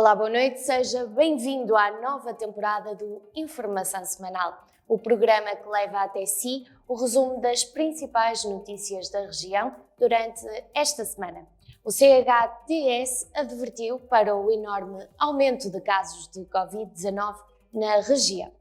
Olá, boa noite, seja bem-vindo à nova temporada do Informação Semanal, o programa que leva até si o resumo das principais notícias da região durante esta semana. O CHTS advertiu para o enorme aumento de casos de Covid-19 na região.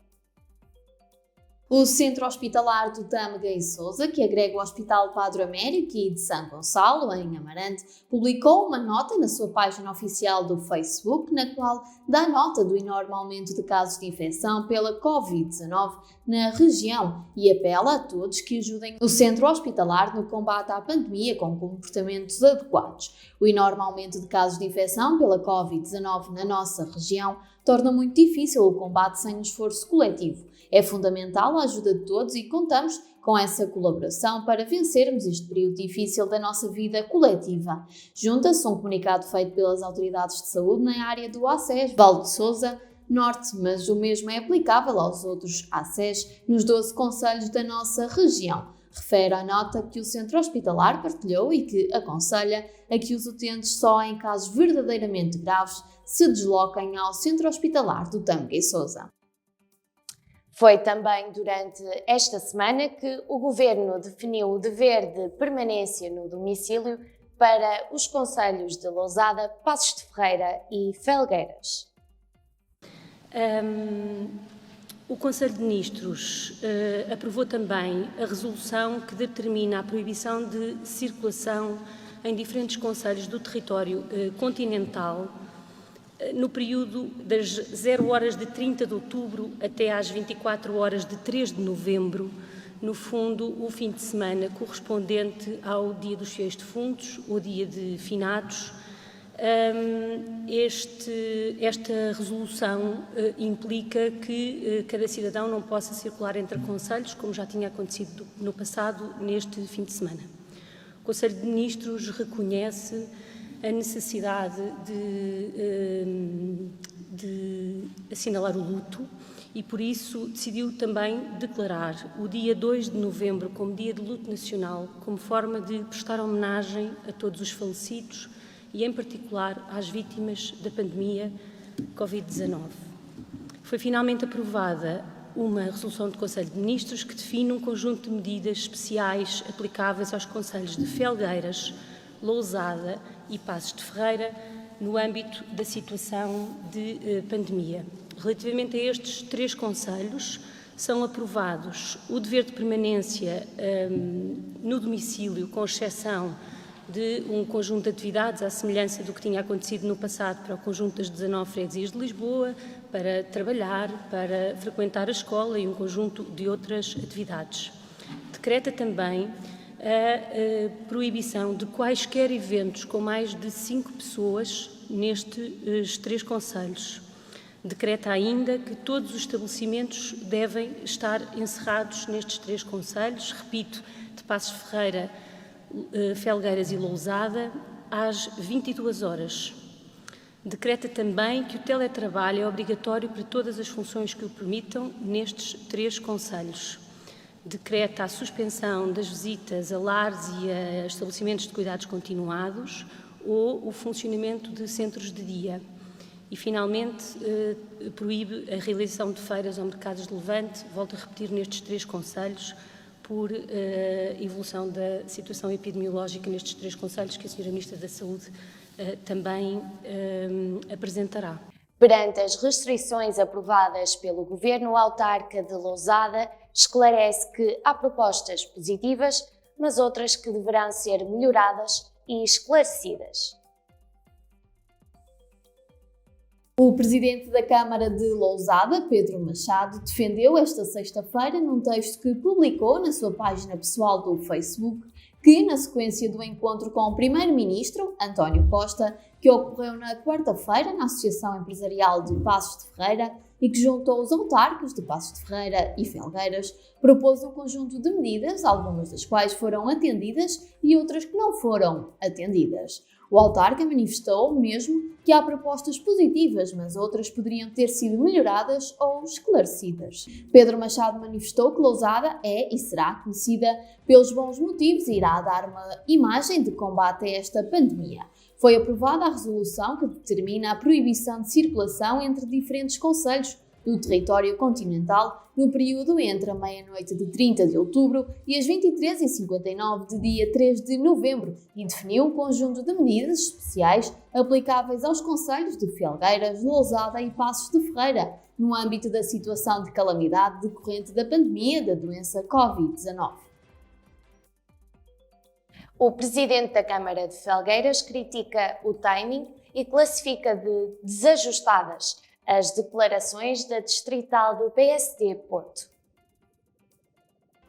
O Centro Hospitalar do Tâmega e Sousa, que agrega o Hospital Padre Américo e de São Gonçalo, em Amarante, publicou uma nota na sua página oficial do Facebook, na qual dá nota do enorme aumento de casos de infecção pela Covid-19 na região e apela a todos que ajudem o Centro Hospitalar no combate à pandemia com comportamentos adequados. O enorme aumento de casos de infecção pela Covid-19 na nossa região torna muito difícil o combate sem um esforço coletivo. É fundamental a ajuda de todos e contamos com essa colaboração para vencermos este período difícil da nossa vida coletiva. Junta-se um comunicado feito pelas autoridades de saúde na área do ACES, Val de Sousa Norte, mas o mesmo é aplicável aos outros ACES nos 12 concelhos da nossa região. Refere à nota que o Centro Hospitalar partilhou e que aconselha a que os utentes só em casos verdadeiramente graves se desloquem ao Centro Hospitalar do Tâmega e Sousa. Foi também durante esta semana que o Governo definiu o dever de permanência no domicílio para os concelhos de Lousada, Passos de Ferreira e Felgueiras. O Conselho de Ministros aprovou também a resolução que determina a proibição de circulação em diferentes concelhos do território continental no período das 0 horas de 30 de outubro até às 24 horas de 3 de novembro, no fundo, o fim de semana correspondente ao Dia dos Fiéis Defuntos, ou Dia de Finados. Esta resolução implica que cada cidadão não possa circular entre concelhos, como já tinha acontecido no passado, neste fim de semana. O Conselho de Ministros reconhece a necessidade de assinalar o luto e, por isso, decidiu também declarar o dia 2 de novembro como Dia de Luto Nacional, como forma de prestar homenagem a todos os falecidos e, em particular, às vítimas da pandemia Covid-19. Foi finalmente aprovada uma resolução do Conselho de Ministros que define um conjunto de medidas especiais aplicáveis aos concelhos de Felgueiras, Lousada e Passos de Ferreira no âmbito da situação de pandemia. Relativamente a estes 3 concelhos, são aprovados o dever de permanência no domicílio, com exceção de um conjunto de atividades à semelhança do que tinha acontecido no passado para o conjunto das 19 freguesias de Lisboa, para trabalhar, para frequentar a escola e um conjunto de outras atividades. Decreta também a proibição de quaisquer eventos com mais de 5 pessoas nestes 3 concelhos. Decreta ainda que todos os estabelecimentos devem estar encerrados nestes 3 concelhos, repito, de Passos de Ferreira, Felgueiras e Lousada, às 22 horas. Decreta também que o teletrabalho é obrigatório para todas as funções que o permitam nestes 3 concelhos. Decreta a suspensão das visitas a lares e a estabelecimentos de cuidados continuados ou o funcionamento de centros de dia. E, finalmente, proíbe a realização de feiras ou mercados de levante, volto a repetir, nestes 3 concelhos, por evolução da situação epidemiológica nestes 3 concelhos que a Sra. Ministra da Saúde também apresentará. Perante as restrições aprovadas pelo Governo, a autarca de Lousada esclarece que há propostas positivas, mas outras que deverão ser melhoradas e esclarecidas. O presidente da Câmara de Lousada, Pedro Machado, defendeu esta sexta-feira, num texto que publicou na sua página pessoal do Facebook, que, na sequência do encontro com o primeiro-ministro, António Costa, que ocorreu na quarta-feira na Associação Empresarial de Passos de Ferreira e que juntou os autarcas de Passos de Ferreira e Felgueiras, propôs um conjunto de medidas, algumas das quais foram atendidas e outras que não foram atendidas. O autarca manifestou mesmo que há propostas positivas, mas outras poderiam ter sido melhoradas ou esclarecidas. Pedro Machado manifestou que Lousada é e será conhecida pelos bons motivos e irá dar uma imagem de combate a esta pandemia. Foi aprovada a resolução que determina a proibição de circulação entre diferentes concelhos do território continental no período entre a meia-noite de 30 de outubro e as 23h59 de dia 3 de novembro e definiu um conjunto de medidas especiais aplicáveis aos concelhos de Felgueiras, Lousada e Passos de Ferreira, no âmbito da situação de calamidade decorrente da pandemia da doença Covid-19. O presidente da Câmara de Felgueiras critica o timing e classifica de desajustadas as declarações da distrital do PSD Porto.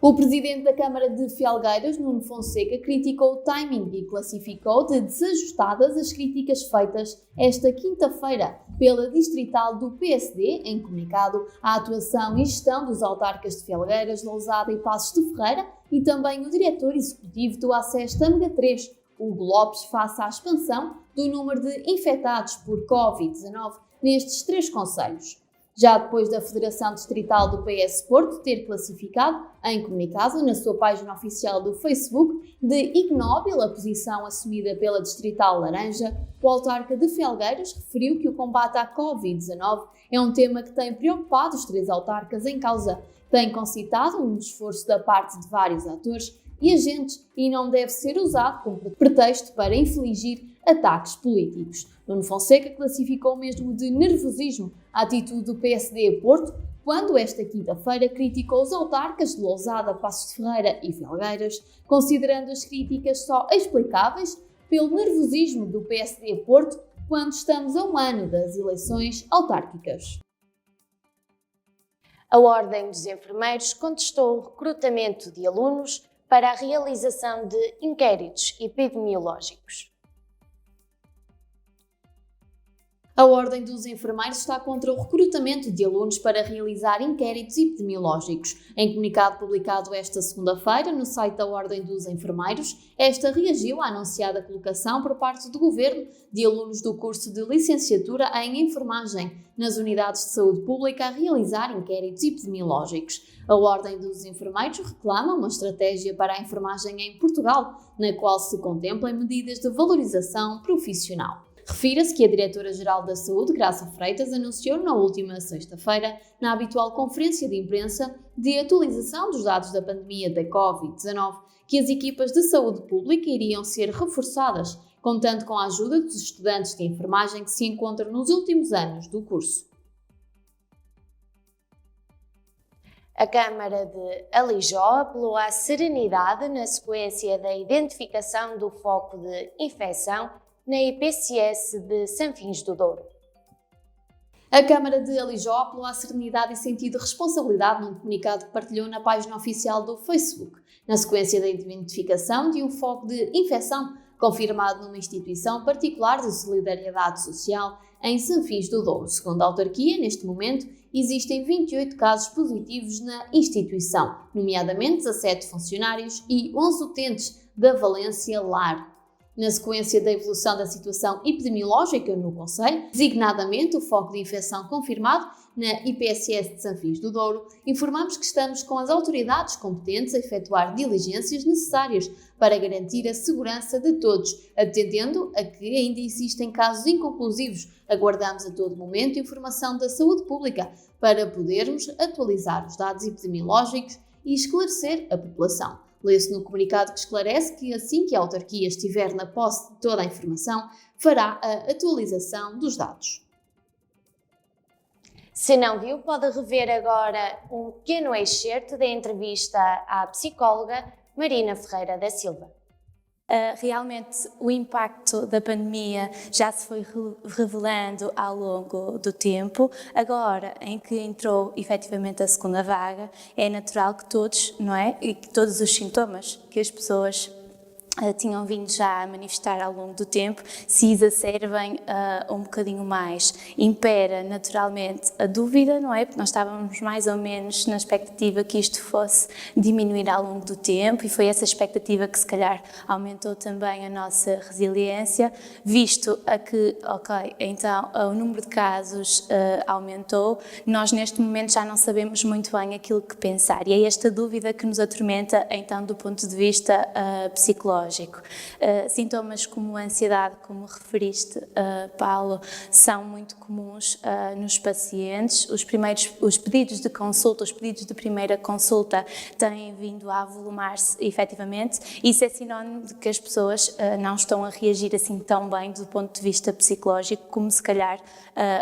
O presidente da Câmara de Felgueiras, Nuno Fonseca, criticou o timing e classificou de desajustadas as críticas feitas esta quinta-feira pela distrital do PSD, em comunicado, à atuação e gestão dos autarcas de Felgueiras, Lousada e Passos de Ferreira e também o diretor executivo do ACES Tâmega 3, Hugo Lopes, face à expansão do número de infectados por Covid-19 nestes 3 concelhos. Já depois da Federação Distrital do PS Porto ter classificado, em comunicado na sua página oficial do Facebook, de ignóbil a posição assumida pela Distrital Laranja, o autarca de Felgueiras referiu que o combate à Covid-19 é um tema que tem preocupado os 3 autarcas em causa. Tem concitado um esforço da parte de vários atores e agentes e não deve ser usado como pretexto para infligir ataques políticos. Nuno Fonseca classificou mesmo de nervosismo a atitude do PSD Porto quando esta quinta-feira criticou os autarcas de Lousada, Passos de Ferreira e Felgueiras, considerando as críticas só explicáveis pelo nervosismo do PSD Porto quando estamos a um ano das eleições autárquicas. A Ordem dos Enfermeiros contestou o recrutamento de alunos para a realização de inquéritos epidemiológicos. A Ordem dos Enfermeiros está contra o recrutamento de alunos para realizar inquéritos epidemiológicos. Em comunicado publicado esta segunda-feira no site da Ordem dos Enfermeiros, esta reagiu à anunciada colocação por parte do Governo de alunos do curso de licenciatura em enfermagem nas unidades de saúde pública a realizar inquéritos epidemiológicos. A Ordem dos Enfermeiros reclama uma estratégia para a enfermagem em Portugal, na qual se contemplem medidas de valorização profissional. Refira-se que a Diretora-Geral da Saúde, Graça Freitas, anunciou na última sexta-feira, na habitual conferência de imprensa de atualização dos dados da pandemia da Covid-19, que as equipas de saúde pública iriam ser reforçadas, contando com a ajuda dos estudantes de enfermagem que se encontram nos últimos anos do curso. A Câmara de Alijó apelou à serenidade na sequência da identificação do foco de infecção na IPSS de Sanfins do Douro. A Câmara de Alijó apelou à serenidade e sentido de responsabilidade num comunicado que partilhou na página oficial do Facebook, na sequência da identificação de um foco de infecção confirmado numa instituição particular de solidariedade social em Sanfins do Douro. Segundo a autarquia, neste momento, existem 28 casos positivos na instituição, nomeadamente 17 funcionários e 11 utentes da Valência Lar. Na sequência da evolução da situação epidemiológica no concelho, designadamente o foco de infecção confirmado na IPSS de Sanfins do Douro, informamos que estamos com as autoridades competentes a efetuar diligências necessárias para garantir a segurança de todos, atendendo a que ainda existem casos inconclusivos. Aguardamos a todo momento informação da saúde pública para podermos atualizar os dados epidemiológicos e esclarecer a população. Lê-se no comunicado que esclarece que assim que a autarquia estiver na posse de toda a informação, fará a atualização dos dados. Se não viu, pode rever agora um pequeno excerto da entrevista à psicóloga Marina Ferreira da Silva. Realmente o impacto da pandemia já se foi revelando ao longo do tempo. Agora, em que entrou efetivamente a segunda vaga, é natural que todos, não é? E que todos os sintomas que as pessoas tinham vindo já a manifestar ao longo do tempo se exacerbem um bocadinho mais. Impera naturalmente a dúvida, não é? Porque nós estávamos mais ou menos na expectativa que isto fosse diminuir ao longo do tempo e foi essa expectativa que se calhar aumentou também a nossa resiliência, visto a que, então o número de casos aumentou, nós neste momento já não sabemos muito bem aquilo que pensar e é esta dúvida que nos atormenta então do ponto de vista psicológico. psicológico. Sintomas como ansiedade, como referiste, Paulo, são muito comuns nos pacientes. Os pedidos de consulta, os pedidos de primeira consulta têm vindo a avolumar-se efetivamente. Isso é sinónimo de que as pessoas não estão a reagir assim tão bem do ponto de vista psicológico como se calhar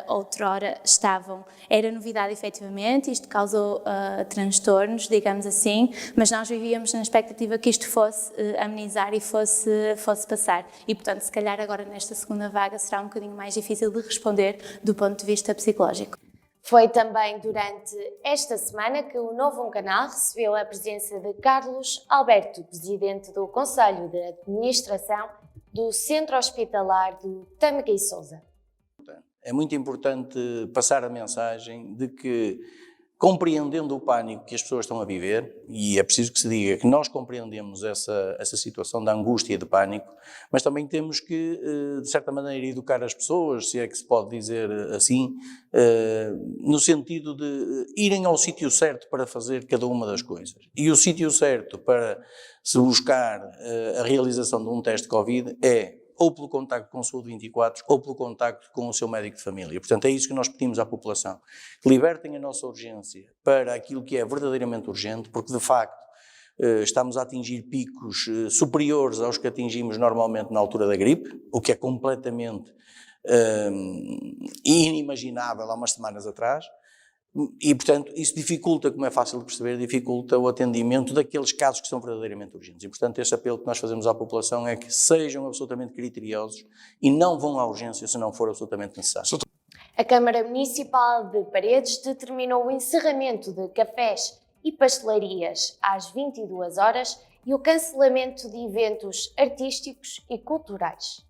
outrora estavam. Era novidade efetivamente, isto causou transtornos, digamos assim, mas nós vivíamos na expectativa que isto fosse amenizar e fosse passar. E, portanto, se calhar agora nesta segunda vaga será um bocadinho mais difícil de responder do ponto de vista psicológico. Foi também durante esta semana que o Novo Canal recebeu a presença de Carlos Alberto, presidente do Conselho de Administração do Centro Hospitalar do Tâmega e Sousa. É muito importante passar a mensagem de que, compreendendo o pânico que as pessoas estão a viver, e é preciso que se diga que nós compreendemos essa situação de angústia e de pânico, mas também temos que, de certa maneira, educar as pessoas, se é que se pode dizer assim, no sentido de irem ao sítio certo para fazer cada uma das coisas. E o sítio certo para se buscar a realização de um teste de Covid é ou pelo contacto com o Saúde 24, ou pelo contacto com o seu médico de família. Portanto, é isso que nós pedimos à população. Que libertem a nossa urgência para aquilo que é verdadeiramente urgente, porque, de facto, estamos a atingir picos superiores aos que atingimos normalmente na altura da gripe, o que é completamente inimaginável há umas semanas atrás. E, portanto, isso dificulta, como é fácil de perceber, dificulta o atendimento daqueles casos que são verdadeiramente urgentes. E, portanto, este apelo que nós fazemos à população é que sejam absolutamente criteriosos e não vão à urgência se não for absolutamente necessário. A Câmara Municipal de Paredes determinou o encerramento de cafés e pastelarias às 22 horas e o cancelamento de eventos artísticos e culturais.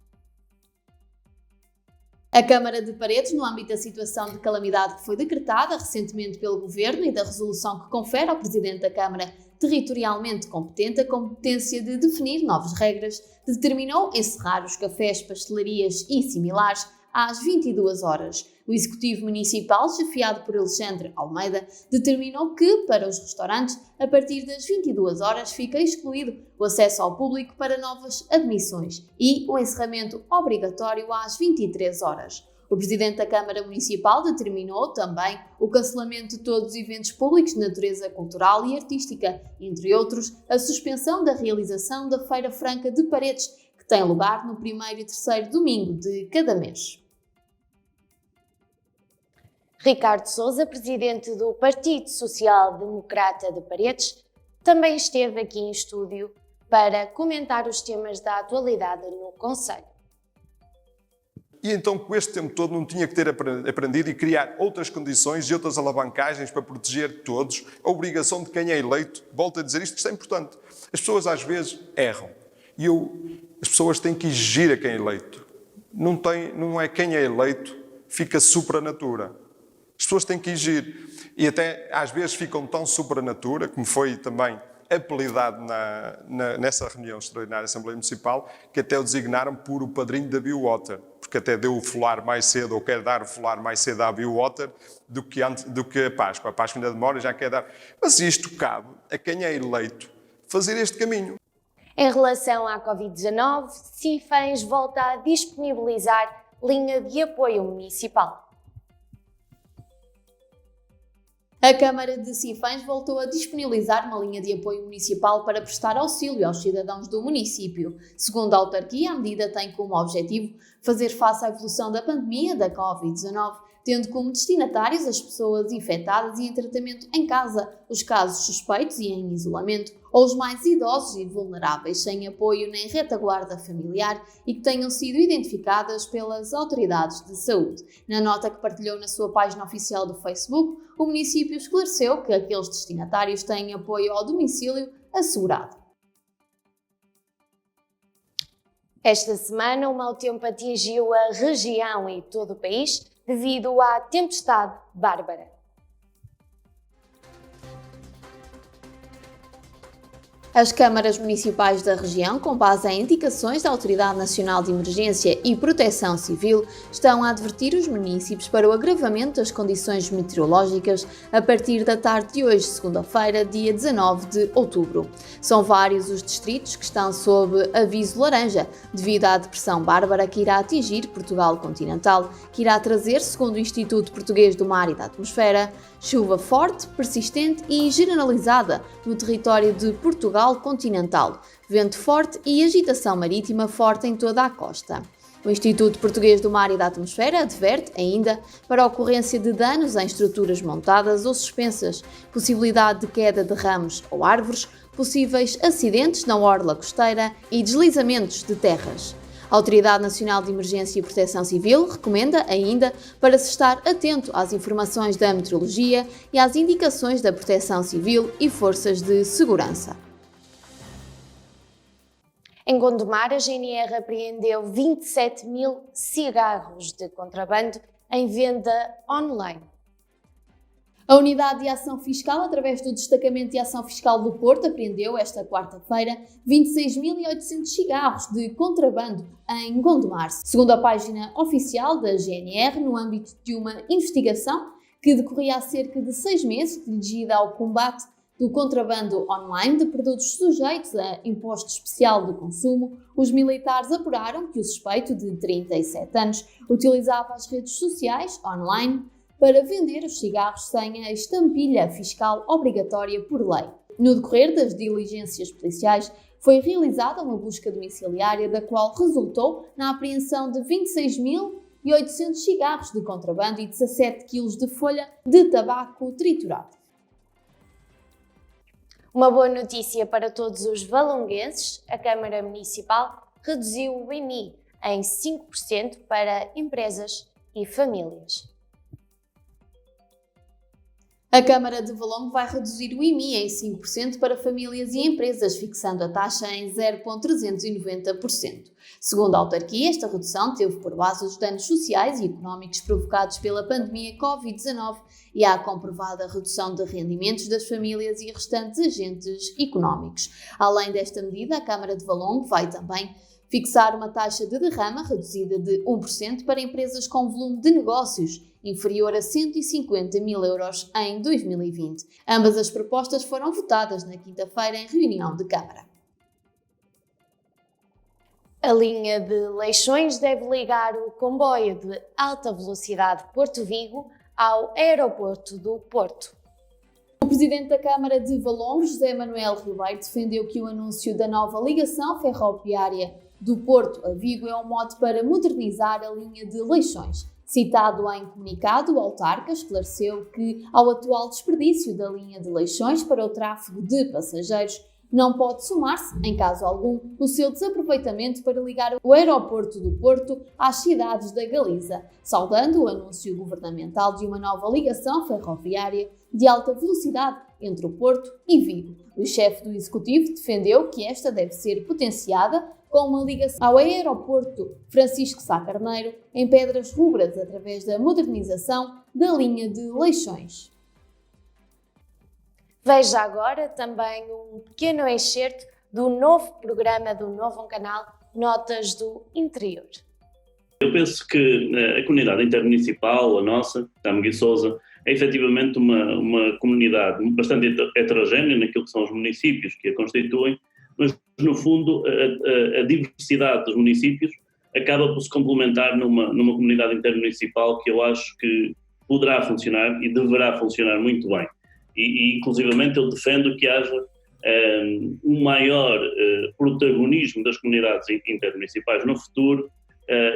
A Câmara de Paredes, no âmbito da situação de calamidade que foi decretada recentemente pelo Governo e da resolução que confere ao Presidente da Câmara territorialmente competente a competência de definir novas regras, determinou encerrar os cafés, pastelarias e similares às 22 horas. O Executivo Municipal, chefiado por Alexandre Almeida, determinou que, para os restaurantes, a partir das 22 horas fica excluído o acesso ao público para novas admissões e o encerramento obrigatório às 23 horas. O Presidente da Câmara Municipal determinou também o cancelamento de todos os eventos públicos de natureza cultural e artística, entre outros, a suspensão da realização da Feira Franca de Paredes, que tem lugar no primeiro e terceiro domingo de cada mês. Ricardo Sousa, presidente do Partido Social Democrata de Paredes, também esteve aqui em estúdio para comentar os temas da atualidade no Conselho. E então, com este tempo todo, não tinha que ter aprendido e criar outras condições e outras alavancagens para proteger todos. A obrigação de quem é eleito, volto a dizer isto é importante. As pessoas às vezes erram. E as pessoas têm que exigir a quem é eleito. Não é quem é eleito, fica supranatura. As pessoas têm que exigir. E até às vezes ficam tão supranatura, como foi também apelidado nessa reunião extraordinária da Assembleia Municipal, que até o designaram por o padrinho da Biowater, porque até deu o folar mais cedo, ou quer dar o folar mais cedo à Biowater do que a Páscoa. A Páscoa ainda demora, já quer dar. Mas isto cabe a quem é eleito fazer este caminho. Em relação à Covid-19, Sinfãs volta a disponibilizar linha de apoio municipal. A Câmara de Sinfãs voltou a disponibilizar uma linha de apoio municipal para prestar auxílio aos cidadãos do município. Segundo a autarquia, a medida tem como objetivo fazer face à evolução da pandemia da Covid-19, tendo como destinatários as pessoas infectadas e em tratamento em casa, os casos suspeitos e em isolamento, ou os mais idosos e vulneráveis, sem apoio nem retaguarda familiar e que tenham sido identificadas pelas autoridades de saúde. Na nota que partilhou na sua página oficial do Facebook, o município esclareceu que aqueles destinatários têm apoio ao domicílio assegurado. Esta semana, o mau tempo atingiu a região e todo o país devido à tempestade Bárbara. As câmaras municipais da região, com base em indicações da Autoridade Nacional de Emergência e Proteção Civil, estão a advertir os municípios para o agravamento das condições meteorológicas a partir da tarde de hoje, segunda-feira, dia 19 de outubro. São vários os distritos que estão sob aviso laranja, devido à depressão Bárbara que irá atingir Portugal continental, que irá trazer, segundo o Instituto Português do Mar e da Atmosfera, chuva forte, persistente e generalizada no território de Portugal continental, vento forte e agitação marítima forte em toda a costa. O Instituto Português do Mar e da Atmosfera adverte ainda para a ocorrência de danos em estruturas montadas ou suspensas, possibilidade de queda de ramos ou árvores, possíveis acidentes na orla costeira e deslizamentos de terras. A Autoridade Nacional de Emergência e Proteção Civil recomenda ainda para se estar atento às informações da meteorologia e às indicações da Proteção Civil e forças de segurança. Em Gondomar, a GNR apreendeu 27 mil cigarros de contrabando em venda online. A Unidade de Ação Fiscal, através do Destacamento de Ação Fiscal do Porto, apreendeu esta quarta-feira 26.800 cigarros de contrabando em Gondomar, segundo a página oficial da GNR, no âmbito de uma investigação que decorria há cerca de 6 meses, dirigida ao combate do contrabando online de produtos sujeitos a imposto especial de consumo. Os militares apuraram que o suspeito, de 37 anos, utilizava as redes sociais online para vender os cigarros sem a estampilha fiscal obrigatória por lei. No decorrer das diligências policiais, foi realizada uma busca domiciliária, da qual resultou na apreensão de 26.800 cigarros de contrabando e 17 kg de folha de tabaco triturado. Uma boa notícia para todos os valonguenses: a Câmara Municipal reduziu o IMI em 5% para empresas e famílias. A Câmara de Valongo vai reduzir o IMI em 5% para famílias e empresas, fixando a taxa em 0,390%. Segundo a autarquia, esta redução teve por base os danos sociais e económicos provocados pela pandemia Covid-19 e a comprovada redução de rendimentos das famílias e restantes agentes económicos. Além desta medida, a Câmara de Valongo vai também fixar uma taxa de derrama reduzida de 1% para empresas com volume de negócios inferior a 150 mil euros em 2020. Ambas as propostas foram votadas na quinta-feira em reunião de Câmara. A linha de Leixões deve ligar o comboio de alta velocidade Porto Vigo ao aeroporto do Porto. O presidente da Câmara de Valongo, José Manuel Ribeiro, defendeu que o anúncio da nova ligação ferroviária do Porto a Vigo é um mote para modernizar a linha de Leixões. Citado em comunicado, o autarca esclareceu que, ao atual desperdício da linha de Leixões para o tráfego de passageiros, não pode somar-se, em caso algum, o seu desaproveitamento para ligar o aeroporto do Porto às cidades da Galiza, saudando o anúncio governamental de uma nova ligação ferroviária de alta velocidade entre o Porto e Vigo. O chefe do Executivo defendeu que esta deve ser potenciada com uma ligação ao aeroporto Francisco Sá Carneiro, em Pedras Rubras, através da modernização da linha de Leixões. Veja agora também um pequeno excerto do novo programa do Novo Canal, Notas do Interior. Eu penso que a comunidade intermunicipal, a nossa, Tâmega e Sousa, é efetivamente uma comunidade bastante heterogénea naquilo que são os municípios que a constituem, mas no fundo a diversidade dos municípios acaba por se complementar numa comunidade intermunicipal que eu acho que poderá funcionar e deverá funcionar muito bem. E inclusivamente eu defendo que haja um maior protagonismo das comunidades intermunicipais no futuro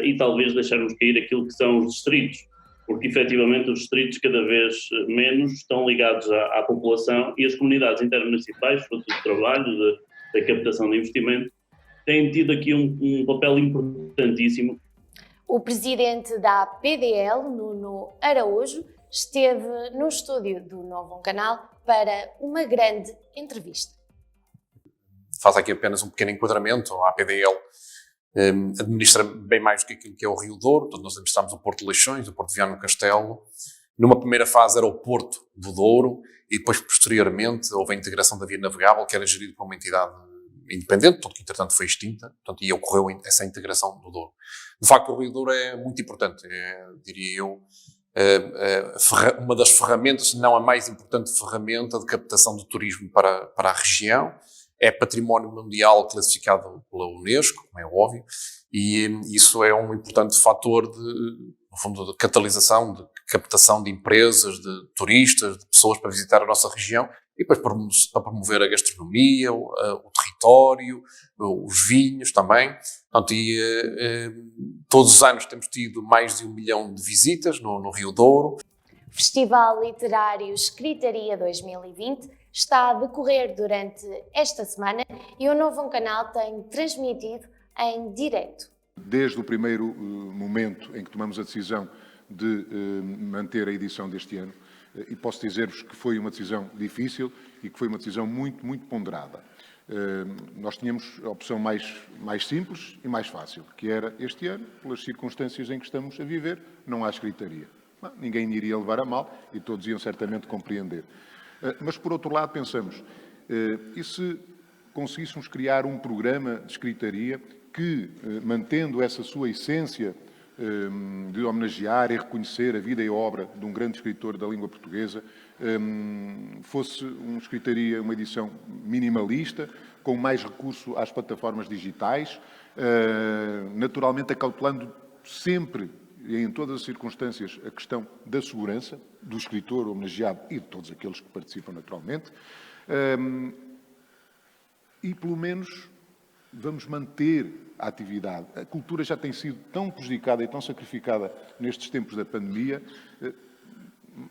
e talvez deixarmos cair aquilo que são os distritos, porque efetivamente os distritos cada vez menos estão ligados à população e as comunidades intermunicipais, fruto do trabalho, da captação de investimento, têm tido aqui um papel importantíssimo. O presidente da PDL, Nuno Araújo, esteve no estúdio do Novo Canal para uma grande entrevista. Faz aqui apenas um pequeno enquadramento. A APDL administra bem mais do que aquilo que é o Rio Douro. Portanto, nós administramos o Porto de Leixões, o Porto de Viana do Castelo Numa primeira fase era o Porto do Douro e depois, posteriormente, houve a integração da Via Navegável, que era gerido por uma entidade independente, que entretanto foi extinta, portanto, e ocorreu essa integração do Douro. De facto, o Rio Douro é muito importante, diria eu, uma das ferramentas, se não a mais importante ferramenta de captação de turismo para a região. É património mundial classificado pela Unesco, como é óbvio, e isso é um importante fator no fundo, de catalisação, de captação de empresas, de turistas, de pessoas para visitar a nossa região e depois para promover a gastronomia, o território, os vinhos também. Portanto, todos os anos temos tido mais de 1 milhão de visitas no Rio Douro. Festival Literário Escritaria 2020 está a decorrer durante esta semana e o Novo Canal tem transmitido em direto. Desde o primeiro momento em que tomamos a decisão de manter a edição deste ano, e posso dizer-vos que foi uma decisão difícil e que foi uma decisão muito, muito ponderada. Nós tínhamos a opção mais simples e mais fácil, que era este ano, pelas circunstâncias em que estamos a viver, não há escritaria. Ninguém iria levar a mal e todos iam certamente compreender. Mas, por outro lado, pensamos, e se conseguíssemos criar um programa de escritaria que, mantendo essa sua essência de homenagear e reconhecer a vida e a obra de um grande escritor da língua portuguesa, fosse uma edição minimalista, com mais recurso às plataformas digitais, naturalmente acautelando sempre e em todas as circunstâncias a questão da segurança do escritor homenageado e de todos aqueles que participam naturalmente, e pelo menos vamos manter a atividade. A cultura já tem sido tão prejudicada e tão sacrificada nestes tempos da pandemia,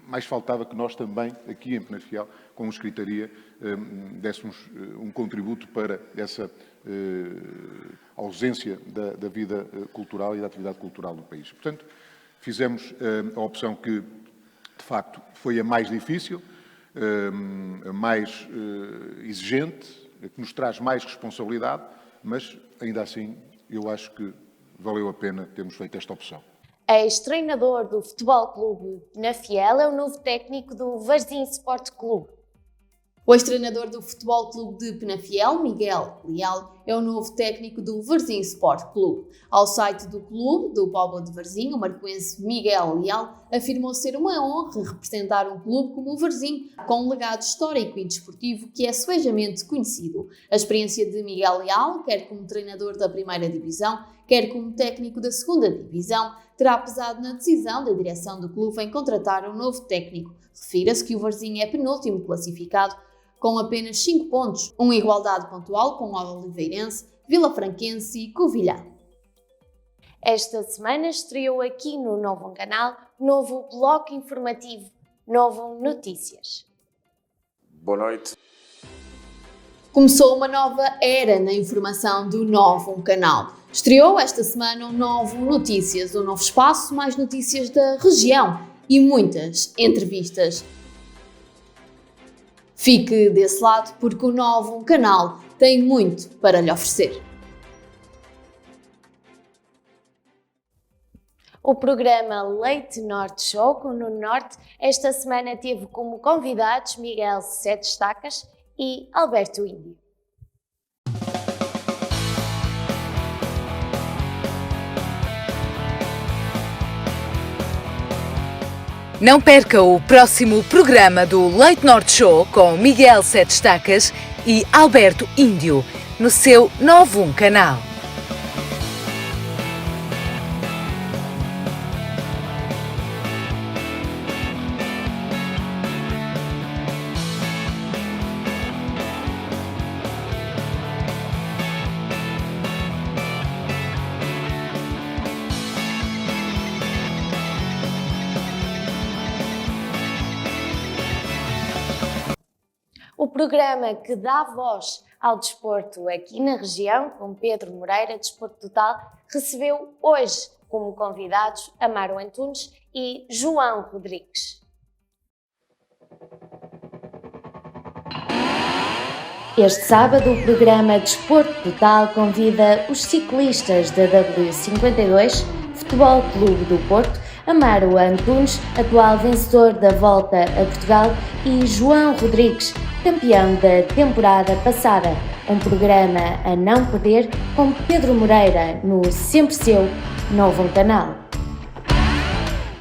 mais faltava que nós também, aqui em Penafiel, com a escritaria, dessemos um contributo para essa ausência da vida cultural e da atividade cultural do país. Portanto, fizemos a opção que, de facto, foi a mais difícil, a mais exigente, a que nos traz mais responsabilidade, mas, ainda assim, eu acho que valeu a pena termos feito esta opção. Ex-treinador do Futebol Clube Penafiel é o novo técnico do Varzim Sport Clube. O ex-treinador do Futebol Clube de Penafiel, Miguel Leal, é o novo técnico do Varzim Sport Clube. Ao site do clube, do Póvoa de Varzim, o marcoense Miguel Leal afirmou ser uma honra representar um clube como o Varzim, com um legado histórico e desportivo que é suejamente conhecido. A experiência de Miguel Leal, quer como treinador da primeira divisão, quer como técnico da segunda divisão, terá pesado na decisão da direção do clube em contratar um novo técnico. Refira-se que o Varzim é penúltimo classificado, com apenas 5 pontos, uma igualdade pontual com o Oliveirense, Vilafranquense e Covilhã. Esta semana estreou aqui no Novo Canal novo bloco informativo, Novo Notícias. Boa noite. Começou uma nova era na informação do Novo Canal. Estreou esta semana o Novo Notícias, um novo espaço, mais notícias da região e muitas entrevistas. Fique desse lado porque o Novo Canal tem muito para lhe oferecer. O programa Leite Norte Show com o Nuno Norte esta semana teve como convidados Miguel Sete Estacas e Alberto Índio. Não perca o próximo programa do Leite Norte Show com Miguel Sete Estacas e Alberto Índio no seu Novo Canal. O programa que dá voz ao desporto aqui na região, com Pedro Moreira, Desporto Total, recebeu hoje como convidados Amaro Antunes e João Rodrigues. Este sábado, o programa Desporto Total convida os ciclistas da W52 Futebol Clube do Porto Amaro Antunes, atual vencedor da Volta a Portugal, e João Rodrigues, campeão da temporada passada. Um programa a não perder com Pedro Moreira no Sempre Seu, novo canal.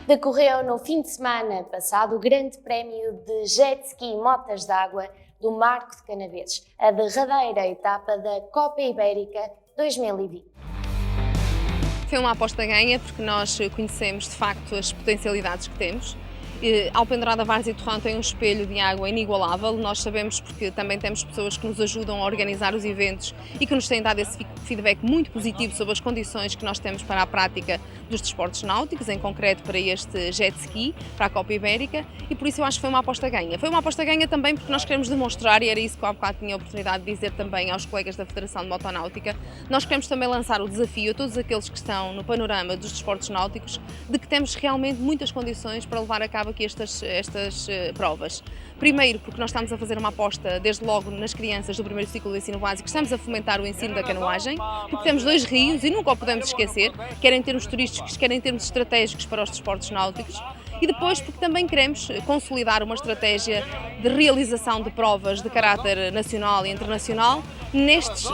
Decorreu no fim de semana passado o Grande Prémio de Jet Ski e Motas d'Água do Marco de Canaveses, a derradeira etapa da Copa Ibérica 2020. Foi uma aposta ganha porque nós conhecemos de facto as potencialidades que temos. Alpendurada Várzea e Torrão tem um espelho de água inigualável, nós sabemos porque também temos pessoas que nos ajudam a organizar os eventos e que nos têm dado esse feedback muito positivo sobre as condições que nós temos para a prática dos desportos náuticos, em concreto para este jet ski, para a Copa Ibérica, e por isso eu acho que foi uma aposta ganha. Foi uma aposta ganha também porque nós queremos demonstrar, e era isso que eu há bocado tinha a oportunidade de dizer também aos colegas da Federação de Motonáutica, nós queremos também lançar o desafio a todos aqueles que estão no panorama dos desportos náuticos de que temos realmente muitas condições para levar a cabo aqui estas provas. Primeiro, porque nós estamos a fazer uma aposta desde logo nas crianças do primeiro ciclo do ensino básico, estamos a fomentar o ensino da canoagem, porque temos dois rios e nunca o podemos esquecer, quer em termos turísticos, quer em termos estratégicos para os desportos náuticos. E depois porque também queremos consolidar uma estratégia de realização de provas de caráter nacional e internacional nestes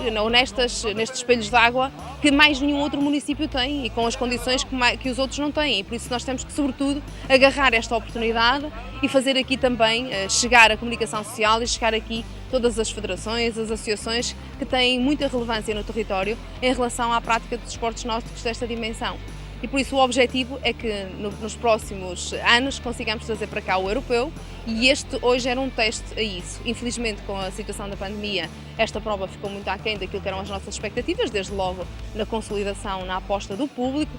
espelhos de água que mais nenhum outro município tem e com as condições que os outros não têm. E por isso nós temos que, sobretudo, agarrar esta oportunidade e fazer aqui também chegar a comunicação social e chegar aqui todas as federações, as associações que têm muita relevância no território em relação à prática dos desportos náuticos desta dimensão. E por isso o objetivo é que nos próximos anos consigamos trazer para cá o europeu, e este hoje era um teste a isso. Infelizmente, com a situação da pandemia, esta prova ficou muito aquém daquilo que eram as nossas expectativas, desde logo na consolidação, na aposta do público.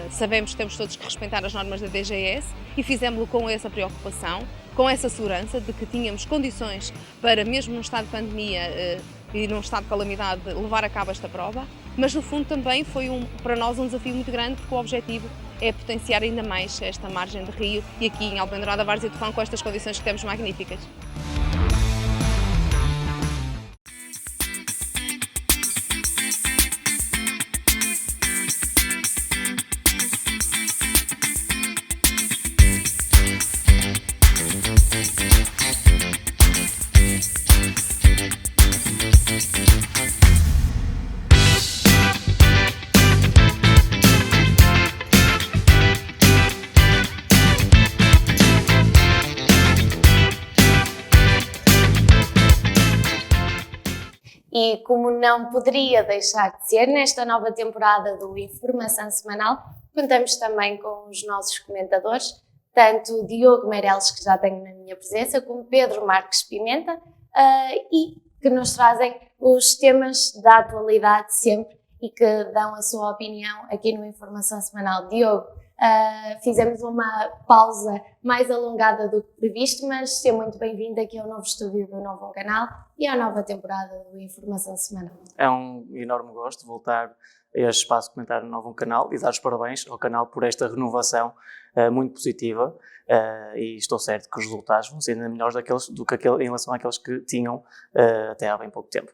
Sabemos que temos todos que respeitar as normas da DGS e fizemos-lo com essa preocupação, com essa segurança de que tínhamos condições para, mesmo num estado de pandemia e num estado de calamidade, levar a cabo esta prova. Mas no fundo também foi para nós um desafio muito grande, porque o objetivo é potenciar ainda mais esta margem de rio e aqui em Alpendurada Várzea e Torrão com estas condições que temos magníficas. E como não poderia deixar de ser, nesta nova temporada do Informação Semanal, contamos também com os nossos comentadores, tanto Diogo Meireles, que já tenho na minha presença, como Pedro Marques Pimenta, e que nos trazem os temas da atualidade sempre e que dão a sua opinião aqui no Informação Semanal. Diogo, fizemos uma pausa mais alongada do que previsto, mas seja muito bem-vindo aqui ao novo estúdio do Novo Canal e à nova temporada do Informação Semanal. É um enorme gosto voltar a este espaço de comentário no Novo Canal e dar os parabéns ao canal por esta renovação muito positiva, e estou certo que os resultados vão ser ainda melhores em relação àqueles que tinham até há bem pouco tempo.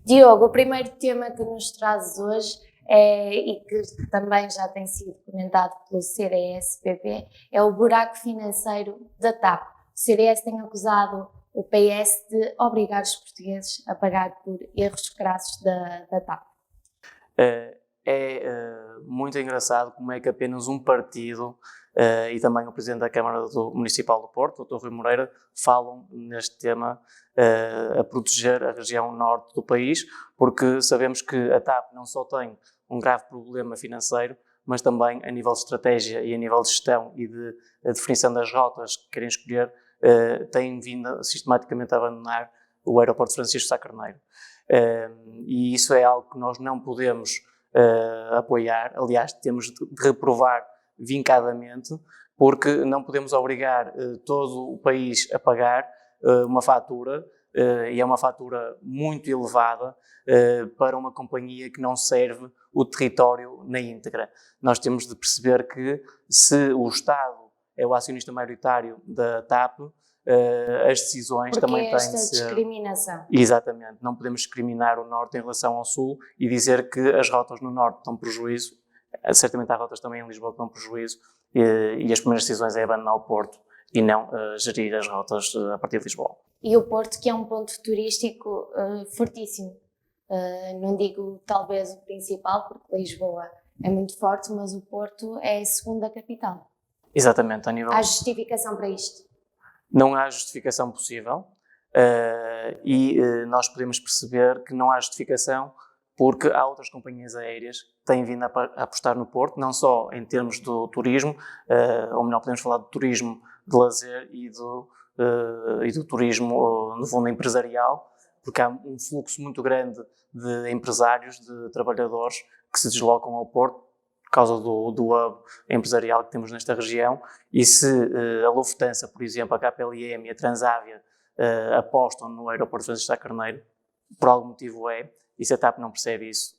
Diogo, o primeiro tema que nos trazes hoje e que também já tem sido comentado pelo CDS-PP, é o buraco financeiro da TAP. O CDS tem acusado o PS de obrigar os portugueses a pagar por erros crassos da TAP. É muito engraçado como é que apenas um partido e também o Presidente da Câmara Municipal do Porto, o Dr. Rui Moreira, falam neste tema a proteger a região norte do país, porque sabemos que a TAP não só tem um grave problema financeiro, mas também a nível de estratégia e a nível de gestão e de definição das rotas que querem escolher, têm vindo sistematicamente a abandonar o aeroporto Francisco Sá Carneiro. E isso é algo que nós não podemos apoiar, aliás, temos de reprovar vincadamente, porque não podemos obrigar todo o país a pagar uma fatura, e é uma fatura muito elevada para uma companhia que não serve o território na íntegra. Nós temos de perceber que se o Estado é o acionista maioritário da TAP, as decisões porque também têm de ser... esta discriminação. Exatamente, não podemos discriminar o Norte em relação ao Sul e dizer que as rotas no Norte dão prejuízo. Certamente há rotas também em Lisboa que dão prejuízo, e as primeiras decisões é abandonar o Porto e não gerir as rotas a partir de Lisboa. E o Porto, que é um ponto turístico fortíssimo. Não digo talvez o principal, porque Lisboa é muito forte, mas o Porto é a segunda capital. Exatamente, a nível... Há justificação para isto? Não há justificação possível e nós podemos perceber que não há justificação porque há outras companhias aéreas que têm vindo a apostar no Porto, não só em termos do turismo, ou melhor, podemos falar do turismo de lazer e do turismo, no fundo, empresarial, porque há um fluxo muito grande de empresários, de trabalhadores que se deslocam ao Porto por causa do hub empresarial que temos nesta região, e se a Lufthansa, por exemplo, a KPLM e a Transavia apostam no aeroporto Francisco Sá Carneiro, por algum motivo e se a TAP não percebe isso,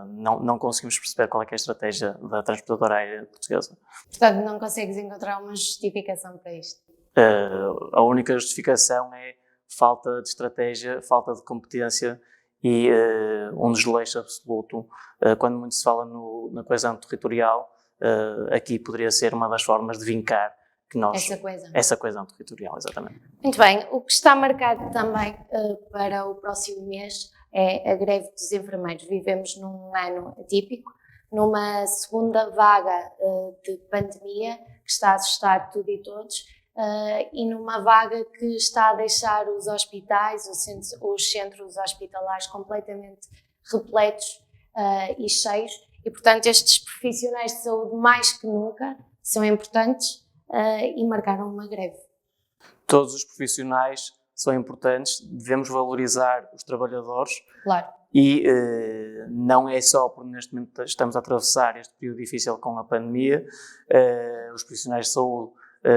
não conseguimos perceber qual é que é a estratégia da transportadora aérea portuguesa. Portanto, não consegues encontrar uma justificação para isto? A única justificação é falta de estratégia, falta de competência e um desleixo absoluto. Quando muito se fala na coesão territorial, aqui poderia ser uma das formas de vincar que nós... Essa coesão territorial, exatamente. Muito bem. O que está marcado também para o próximo mês é a greve dos enfermeiros. Vivemos num ano atípico, numa segunda vaga de pandemia que está a assustar tudo e todos, e numa vaga que está a deixar os hospitais, os centros hospitalares completamente repletos e cheios, e portanto estes profissionais de saúde mais que nunca são importantes e marcaram uma greve. Todos os profissionais são importantes, devemos valorizar os trabalhadores. Claro. E não é só porque neste momento estamos a atravessar este período difícil com a pandemia, os profissionais de saúde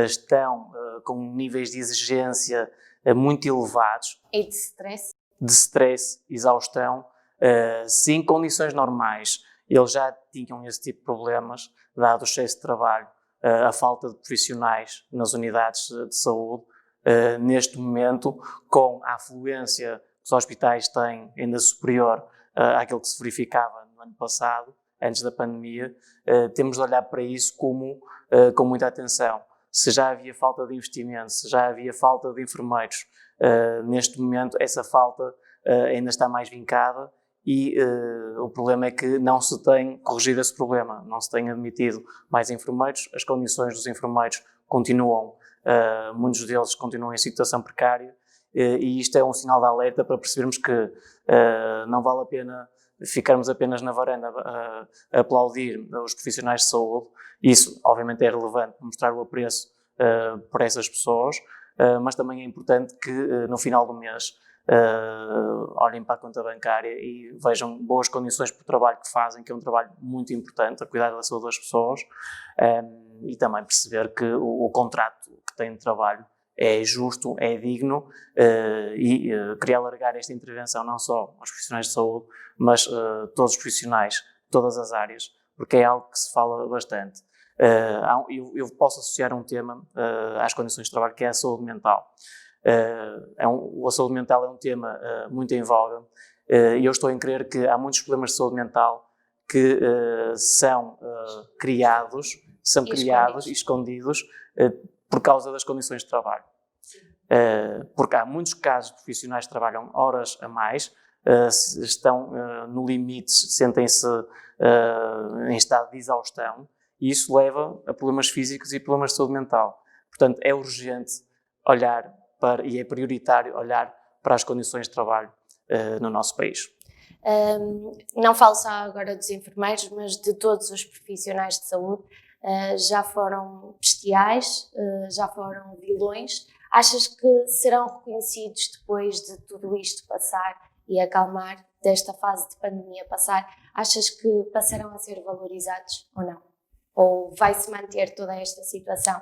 estão com níveis de exigência muito elevados. E de stress. De stress, exaustão. Se em condições normais eles já tinham esse tipo de problemas, dado o excesso de trabalho, a falta de profissionais nas unidades de saúde, neste momento, com a afluência que os hospitais têm ainda superior àquilo que se verificava no ano passado, antes da pandemia, temos de olhar para isso com muita atenção. Se já havia falta de investimento, se já havia falta de enfermeiros, neste momento essa falta ainda está mais vincada e o problema é que não se tem corrigido esse problema, não se tem admitido mais enfermeiros, as condições dos enfermeiros continuam, muitos deles continuam em situação precária, e isto é um sinal de alerta para percebermos que não vale a pena ficarmos apenas na varanda a aplaudir os profissionais de saúde. Isso, obviamente, é relevante para mostrar o apreço por essas pessoas, mas também é importante que no final do mês olhem para a conta bancária e vejam boas condições para o trabalho que fazem, que é um trabalho muito importante, a cuidar da saúde das pessoas, e também perceber que o contrato que têm de trabalho é justo, é digno, e queria alargar esta intervenção não só aos profissionais de saúde, mas todos os profissionais, todas as áreas, porque é algo que se fala bastante. Eu posso associar um tema às condições de trabalho, que é a saúde mental. A saúde mental é um tema muito em voga, e eu estou em crer que há muitos problemas de saúde mental que são criados e escondidos por causa das condições de trabalho. Porque há muitos casos de profissionais que trabalham horas a mais, estão no limite, sentem-se em estado de exaustão, e isso leva a problemas físicos e problemas de saúde mental. Portanto, é urgente olhar e é prioritário olhar para as condições de trabalho no nosso país. Não falo só agora dos enfermeiros, mas de todos os profissionais de saúde. Já foram bestiais, já foram vilões. Achas que serão reconhecidos depois de tudo isto passar e acalmar, desta fase de pandemia passar? Achas que passarão a ser valorizados ou não? Ou vai-se manter toda esta situação?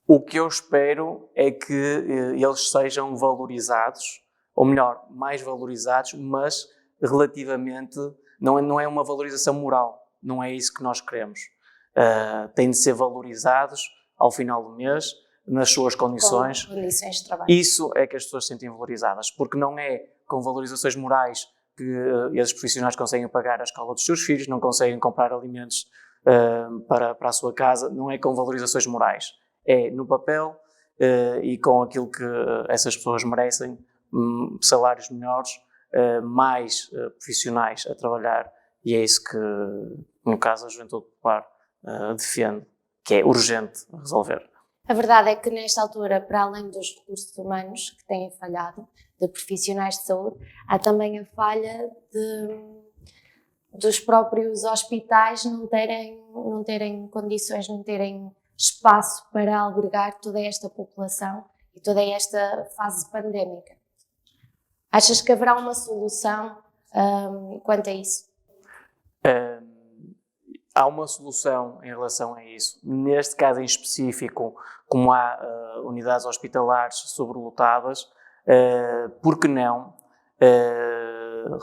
O que eu espero é que eles sejam valorizados, ou melhor, mais valorizados, mas relativamente, não é uma valorização moral, não é isso que nós queremos. Têm de ser valorizados ao final do mês, nas suas condições. Com condições de trabalho. Isso é que as pessoas se sentem valorizadas, porque não é com valorizações morais que esses profissionais conseguem pagar a escola dos seus filhos, não conseguem comprar alimentos para a sua casa, não é com valorizações morais, é no papel e com aquilo que essas pessoas merecem, salários melhores, mais profissionais a trabalhar, e é isso que, no caso, a Juventude Popular defende, que é urgente resolver. A verdade é que, nesta altura, para além dos recursos humanos que têm falhado, de profissionais de saúde, há também a falha dos próprios hospitais não terem condições, não terem espaço para albergar toda esta população e toda esta fase pandémica. Achas que haverá uma solução quanto a isso? Há uma solução em relação a isso. Neste caso em específico, como há unidades hospitalares sobrelotadas, por que não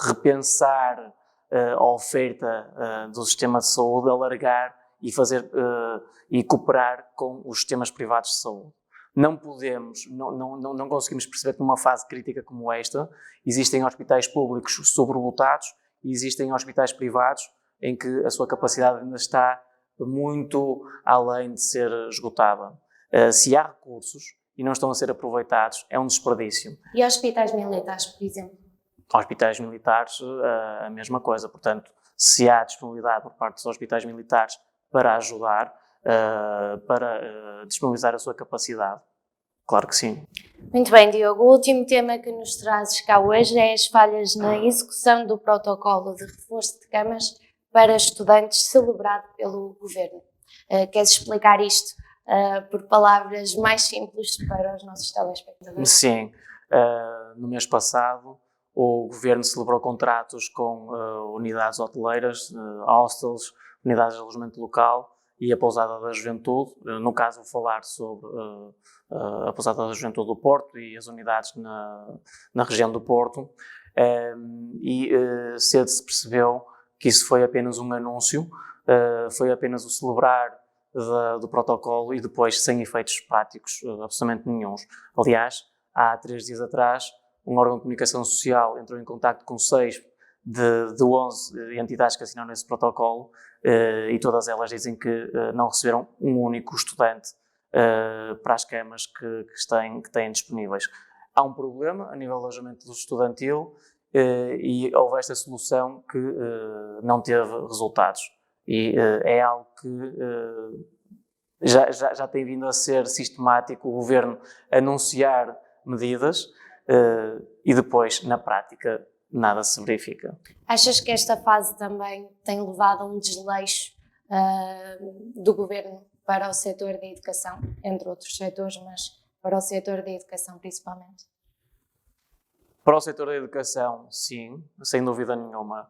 repensar a oferta do sistema de saúde, alargar e fazer e cooperar com os sistemas privados de saúde? Não podemos, não conseguimos perceber que numa fase crítica como esta existem hospitais públicos sobrelotados e existem hospitais privados em que a sua capacidade ainda está muito além de ser esgotada. Se há recursos e não estão a ser aproveitados, é um desperdício. E hospitais militares, por exemplo? Hospitais militares, a mesma coisa. Portanto, se há disponibilidade por parte dos hospitais militares para ajudar, para disponibilizar a sua capacidade, claro que sim. Muito bem, Diogo. O último tema que nos trazes cá hoje é as falhas na execução do protocolo de reforço de camas para estudantes celebrado pelo Governo. Queres explicar isto por palavras mais simples para os nossos telespectadores? Sim. No mês passado, o Governo celebrou contratos com unidades hoteleiras, hostels, unidades de alojamento local e a Pousada da Juventude. No caso, vou falar sobre a Pousada da Juventude do Porto e as unidades na região do Porto. Cedo se percebeu que isso foi apenas um anúncio, foi apenas o celebrar do protocolo e depois sem efeitos práticos absolutamente nenhuns. Aliás, há 3 dias atrás, um órgão de comunicação social entrou em contacto com 6 de 11 entidades que assinaram esse protocolo e todas elas dizem que não receberam um único estudante para as camas que têm disponíveis. Há um problema a nível do alojamento estudantil e houve esta solução que não teve resultados. E é algo que já tem vindo a ser sistemático, o Governo anunciar medidas e depois, na prática, nada se verifica. Achas que esta fase também tem levado a um desleixo do Governo para o setor da educação, entre outros setores, mas para o setor da educação principalmente? Para o setor da educação, sim, sem dúvida nenhuma.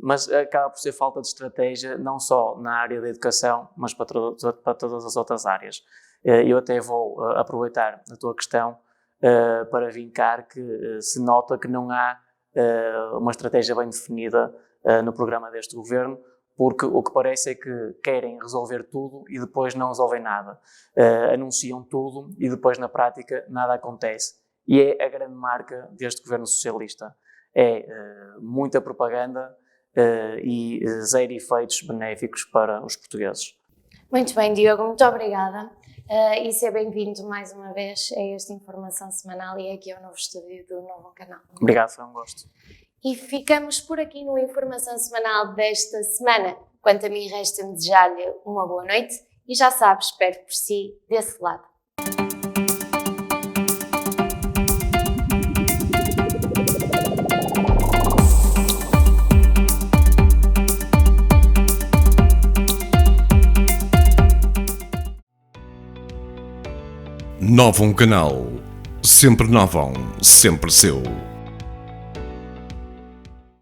Mas acaba por ser falta de estratégia, não só na área da educação, mas para todas as outras áreas. Eu até vou aproveitar a tua questão para vincar que se nota que não há uma estratégia bem definida no programa deste Governo, porque o que parece é que querem resolver tudo e depois não resolvem nada. Anunciam tudo e depois na prática nada acontece. E é a grande marca deste Governo Socialista. É muita propaganda e zero efeitos benéficos para os portugueses. Muito bem, Diogo, muito obrigada. E seja bem-vindo mais uma vez a esta informação semanal e aqui ao novo estúdio do Novo Canal. Obrigado, foi um gosto. E ficamos por aqui no Informação Semanal desta semana. Quanto a mim, resta-me desejar-lhe uma boa noite e já sabe, espero por si desse lado. Novo Canal. Sempre Novão, sempre seu.